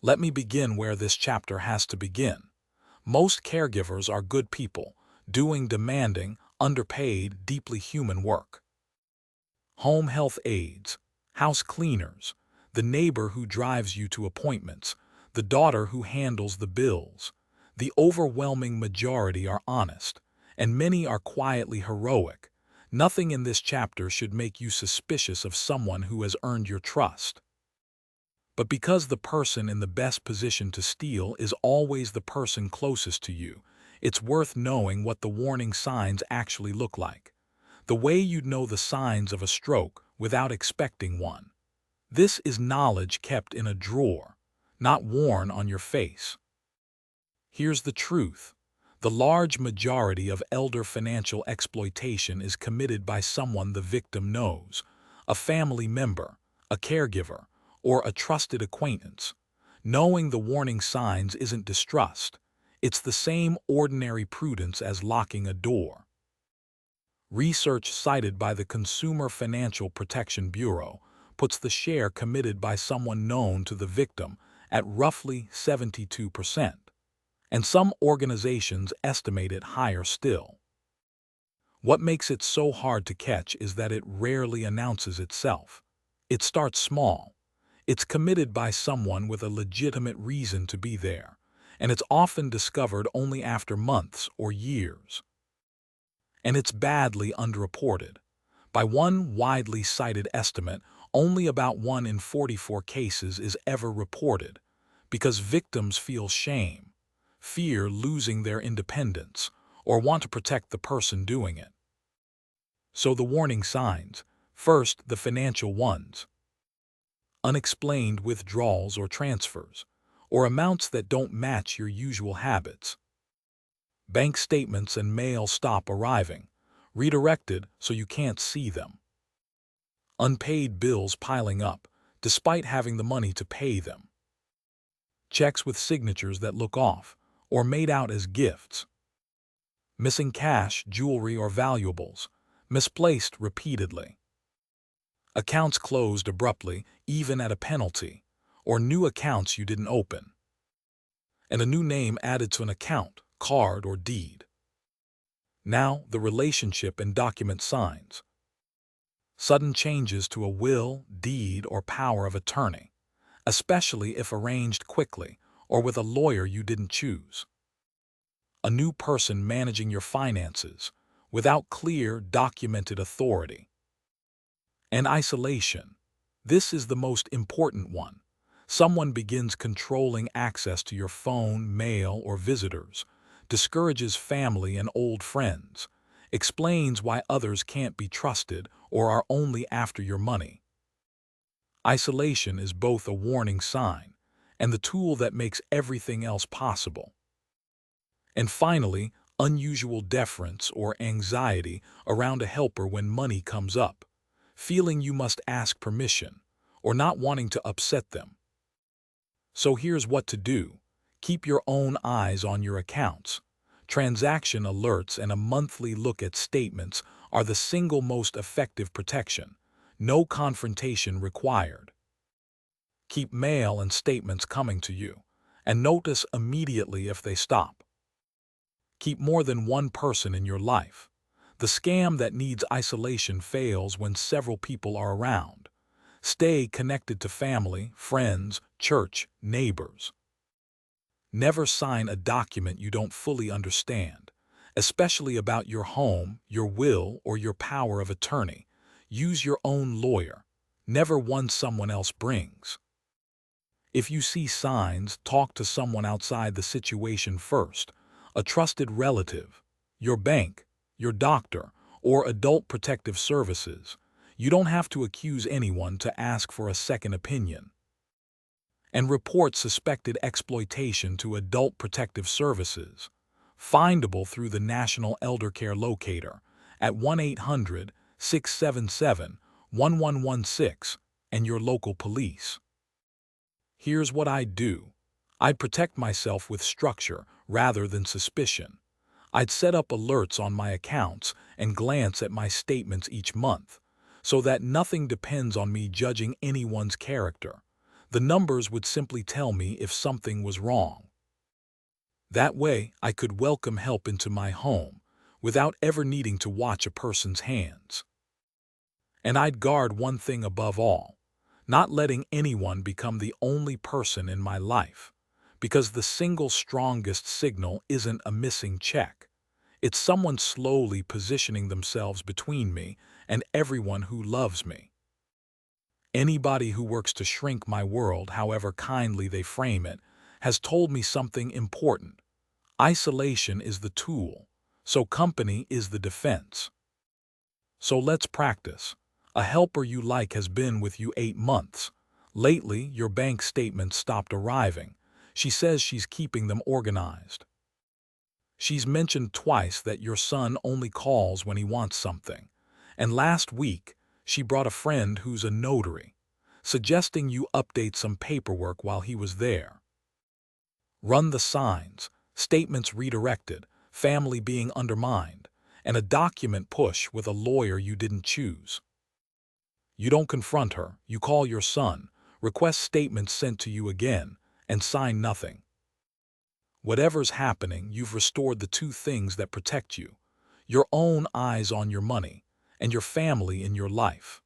Let me begin where this chapter has to begin. Most caregivers are good people, doing demanding, underpaid, deeply human work. Home health aides, house cleaners, the neighbor who drives you to appointments, the daughter who handles the bills. The overwhelming majority are honest, and many are quietly heroic. Nothing in this chapter should make you suspicious of someone who has earned your trust. But because the person in the best position to steal is always the person closest to you, it's worth knowing what the warning signs actually look like. The way you'd know the signs of a stroke without expecting one. This is knowledge kept in a drawer, not worn on your face. Here's the truth. The large majority of elder financial exploitation is committed by someone the victim knows, a family member, a caregiver, or a trusted acquaintance. Knowing the warning signs isn't distrust. It's the same ordinary prudence as locking a door. Research cited by the Consumer Financial Protection Bureau puts the share committed by someone known to the victim at roughly 72%, and some organizations estimate it higher still. What makes it so hard to catch is that it rarely announces itself. It starts small. It's committed by someone with a legitimate reason to be there, and it's often discovered only after months or years. And it's badly underreported. By one widely cited estimate, only about 1 in 44 cases is ever reported, because victims feel shame, fear losing their independence, or want to protect the person doing it. So the warning signs. First, the financial ones. Unexplained withdrawals or transfers, or amounts that don't match your usual habits. Bank statements and mail stop arriving, redirected so you can't see them. Unpaid bills piling up, despite having the money to pay them. Checks with signatures that look off, or made out as gifts. Missing cash, jewelry, or valuables, misplaced repeatedly. Accounts closed abruptly, even at a penalty, or new accounts you didn't open. And a new name added to an account, card, or deed. Now, the relationship and document signs. Sudden changes to a will, deed, or power of attorney, especially if arranged quickly or with a lawyer you didn't choose. A new person managing your finances without clear, documented authority. And isolation. This is the most important one. Someone begins controlling access to your phone, mail, or visitors, discourages family and old friends, explains why others can't be trusted or are only after your money. Isolation is both a warning sign and the tool that makes everything else possible. And finally, unusual deference or anxiety around a helper when money comes up, feeling you must ask permission or not wanting to upset them. So here's what to do. Keep your own eyes on your accounts. Transaction alerts and a monthly look at statements are the single most effective protection. No confrontation required. Keep mail and statements coming to you, and notice immediately if they stop. Keep more than one person in your life. The scam that needs isolation fails when several people are around. Stay connected to family, friends, church, neighbors. Never sign a document you don't fully understand, especially about your home, your will, or your power of attorney. Use your own lawyer, never one someone else brings. If you see signs, talk to someone outside the situation first, a trusted relative, your bank, your doctor, or adult protective services. You don't have to accuse anyone to ask for a second opinion. And report suspected exploitation to Adult Protective Services, findable through the National Elder Care Locator at 1-800-677-1116 and your local police. Here's what I'd do. I'd protect myself with structure rather than suspicion. I'd set up alerts on my accounts and glance at my statements each month, so that nothing depends on me judging anyone's character. The numbers would simply tell me if something was wrong. That way, I could welcome help into my home without ever needing to watch a person's hands. And I'd guard one thing above all, not letting anyone become the only person in my life, because the single strongest signal isn't a missing check. It's someone slowly positioning themselves between me and everyone who loves me. Anybody who works to shrink my world, however kindly they frame it, has told me something important. Isolation is the tool, so company is the defense. So let's practice. A helper you like has been with you 8 months. Lately, your bank statements stopped arriving. She says she's keeping them organized. She's mentioned twice that your son only calls when he wants something. And last week, she brought a friend who's a notary, suggesting you update some paperwork while he was there. Run the signs, statements redirected, family being undermined, and a document push with a lawyer you didn't choose. You don't confront her, you call your son, request statements sent to you again, and sign nothing. Whatever's happening, you've restored the two things that protect you: your own eyes on your money and your family in your life.